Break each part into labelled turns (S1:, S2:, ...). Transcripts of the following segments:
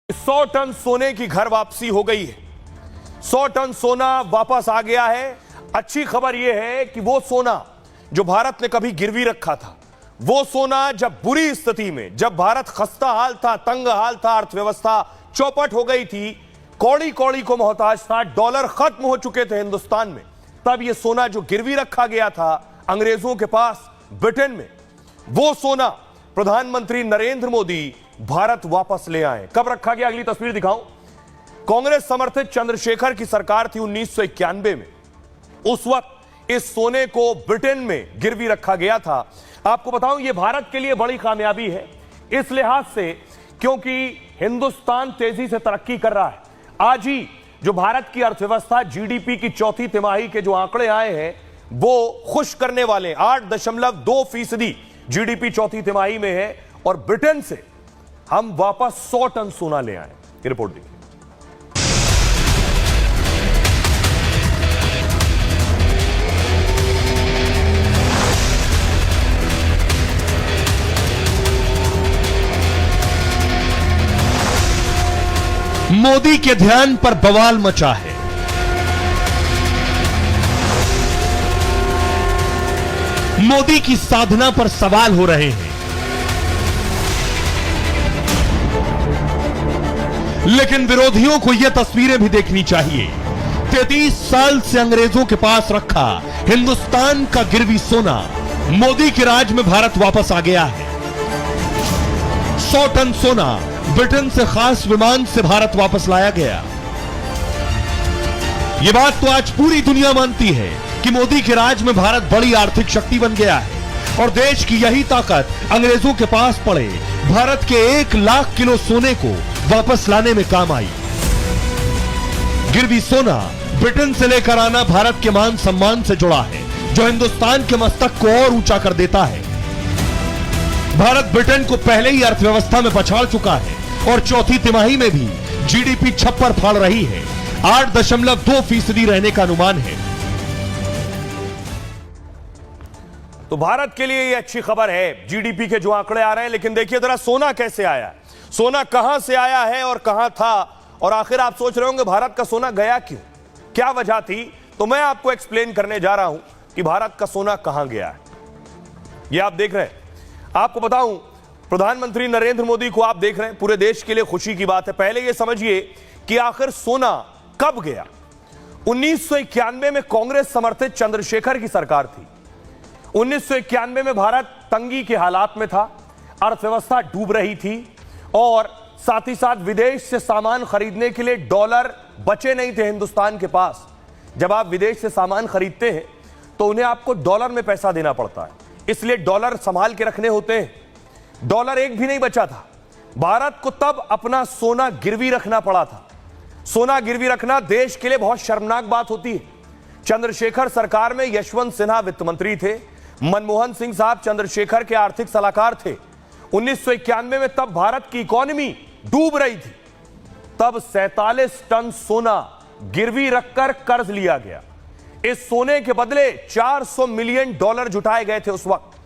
S1: 100 ton सोने की घर वापसी हो गई है। 100 टन सोना वापस आ गया है। अच्छी खबर यह है कि वो सोना जो भारत ने कभी गिरवी रखा था, वो सोना जब बुरी स्थिति में, जब भारत खस्ता हाल था, तंग हाल था, अर्थव्यवस्था चौपट हो गई थी, कौड़ी कौड़ी को मोहताज था, डॉलर खत्म हो चुके थे हिंदुस्तान में, तब यह सोना जो गिरवी रखा गया था अंग्रेजों के पास ब्रिटेन में, वो सोना प्रधानमंत्री नरेंद्र मोदी भारत वापस ले आए। कब रखा गया, अगली तस्वीर दिखाऊं। कांग्रेस समर्थित चंद्रशेखर की सरकार थी 1991 में। उस वक्त इस सोने को ब्रिटेन में गिरवी रखा गया था। आपको बताऊं, यह भारत के लिए बड़ी कामयाबी है इस लिहाज से क्योंकि हिंदुस्तान तेजी से तरक्की कर रहा है। आज ही जो भारत की अर्थव्यवस्था, जीडीपी की चौथी तिमाही के जो आंकड़े आए हैं वो खुश करने वाले। 8.2% जीडीपी चौथी तिमाही में है और ब्रिटेन से हम वापस 100 टन सोना ले आए। ये रिपोर्ट देखिए।
S2: मोदी के ध्यान पर बवाल मचा है। मोदी की साधना पर सवाल हो रहे हैं, लेकिन विरोधियों को यह तस्वीरें भी देखनी चाहिए। 33 साल से अंग्रेजों के पास रखा हिंदुस्तान का गिरवी सोना मोदी के राज में भारत वापस आ गया है। 100 टन सोना ब्रिटेन से खास विमान से भारत वापस लाया गया। यह बात तो आज पूरी दुनिया मानती है कि मोदी के राज में भारत बड़ी आर्थिक शक्ति बन गया है और देश की यही ताकत अंग्रेजों के पास पड़े भारत के 1 लाख किलो सोने को वापस लाने में काम आई। गिरवी सोना ब्रिटेन से लेकर आना भारत के मान सम्मान से जुड़ा है, जो हिंदुस्तान के मस्तक को और ऊंचा कर देता है। भारत ब्रिटेन को पहले ही अर्थव्यवस्था में पछाड़ चुका है और चौथी तिमाही में भी जीडीपी छप्पर फाड़ रही है। 8.2% रहने का अनुमान है।
S1: तो भारत के लिए यह अच्छी खबर है, जीडीपी के जो आंकड़े आ रहे हैं। लेकिन देखिए जरा सोना कैसे आया, सोना कहां से आया है और कहां था, और आखिर आप सोच रहे होंगे भारत का सोना गया क्यों, क्या वजह थी। तो मैं आपको एक्सप्लेन करने जा रहा हूं कि भारत का सोना कहां गया है। यह आप देख रहे हैं, आपको बताऊं, प्रधानमंत्री नरेंद्र मोदी को आप देख रहे हैं, पूरे देश के लिए खुशी की बात है। पहले यह समझिए कि आखिर सोना कब गया। 1991 में कांग्रेस समर्थित चंद्रशेखर की सरकार थी। 1991 में भारत तंगी के हालात में था, अर्थव्यवस्था डूब रही थी और साथ ही साथ विदेश से सामान खरीदने के लिए डॉलर बचे नहीं थे हिंदुस्तान के पास। जब आप विदेश से सामान खरीदते हैं तो उन्हें आपको डॉलर में पैसा देना पड़ता है, इसलिए डॉलर संभाल के रखने होते हैं। डॉलर एक भी नहीं बचा था। भारत को तब अपना सोना गिरवी रखना पड़ा था। सोना गिरवी रखना देश के लिए बहुत शर्मनाक बात होती है। चंद्रशेखर सरकार में यशवंत सिन्हा वित्त मंत्री थे, मनमोहन सिंह साहब चंद्रशेखर के आर्थिक सलाहकार थे। 1991 में तब भारत की इकोनॉमी डूब रही थी। तब 47 टन सोना गिरवी रखकर कर्ज लिया गया। इस सोने के बदले $400 मिलियन जुटाए गए थे। उस वक्त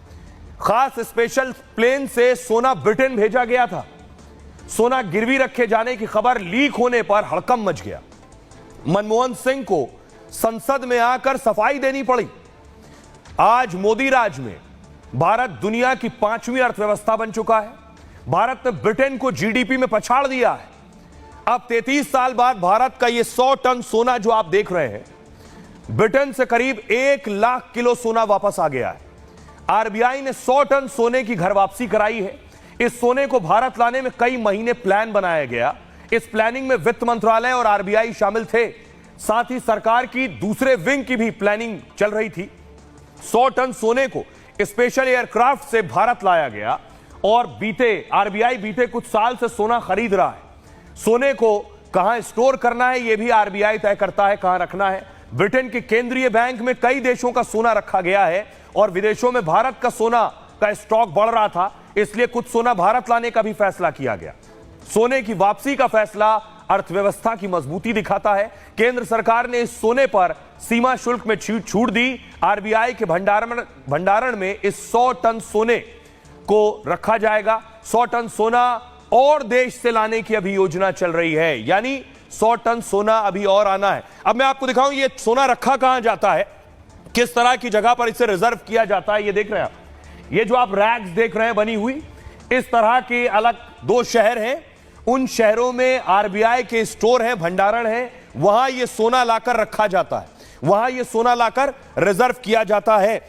S1: खास स्पेशल प्लेन से सोना ब्रिटेन भेजा गया था। सोना गिरवी रखे जाने की खबर लीक होने पर हड़कंप मच गया। मनमोहन सिंह को संसद में आकर सफाई देनी पड़ी। आज मोदी राज में भारत दुनिया की 5वीं अर्थव्यवस्था बन चुका है। भारत ने ब्रिटेन को जीडीपी में पछाड़ दिया है। अब 33 साल बाद भारत का यह 100 टन सोना जो आप देख रहे हैं, ब्रिटेन से करीब 1 लाख किलो सोना वापस आ गया है। आरबीआई ने 100 टन सोने की घर वापसी कराई है। इस सोने को भारत लाने में कई महीने प्लान बनाया गया। इस प्लानिंग में वित्त मंत्रालय और आरबीआई शामिल थे। साथ ही सरकार की दूसरे विंग की भी प्लानिंग चल रही थी। 100 टन सोने को स्पेशल एयरक्राफ्ट से भारत लाया गया और आरबीआई बीते कुछ साल से सोना खरीद रहा है। सोने को कहां स्टोर करना है यह भी आरबीआई तय करता है, कहां रखना है। ब्रिटेन के केंद्रीय बैंक में कई देशों का सोना रखा गया है और विदेशों में भारत का सोना का स्टॉक बढ़ रहा था, इसलिए कुछ सोना भारत लाने का भी फैसला किया गया। सोने की वापसी का फैसला अर्थव्यवस्था की मजबूती दिखाता है। केंद्र सरकार ने इस सोने पर सीमा शुल्क में छूट दी। आरबीआई के भंडारण में इस 100 टन सोने को रखा जाएगा। 100 टन सोना और देश से लाने की अभी योजना चल रही है, यानी 100 टन सोना अभी और आना है। अब मैं आपको दिखाऊं ये सोना रखा कहां जाता है, किस तरह की जगह पर इसे रिजर्व किया जाता है। ये देख रहे हैं आप, ये जो आप रैक्स देख रहे हैं बनी हुई, इस तरह के अलग 2 शहर हैं। उन शहरों में आरबीआई के स्टोर हैं, भंडारण है, वहां ये सोना लाकर रखा जाता है, वहां ये सोना लाकर रिजर्व किया जाता है।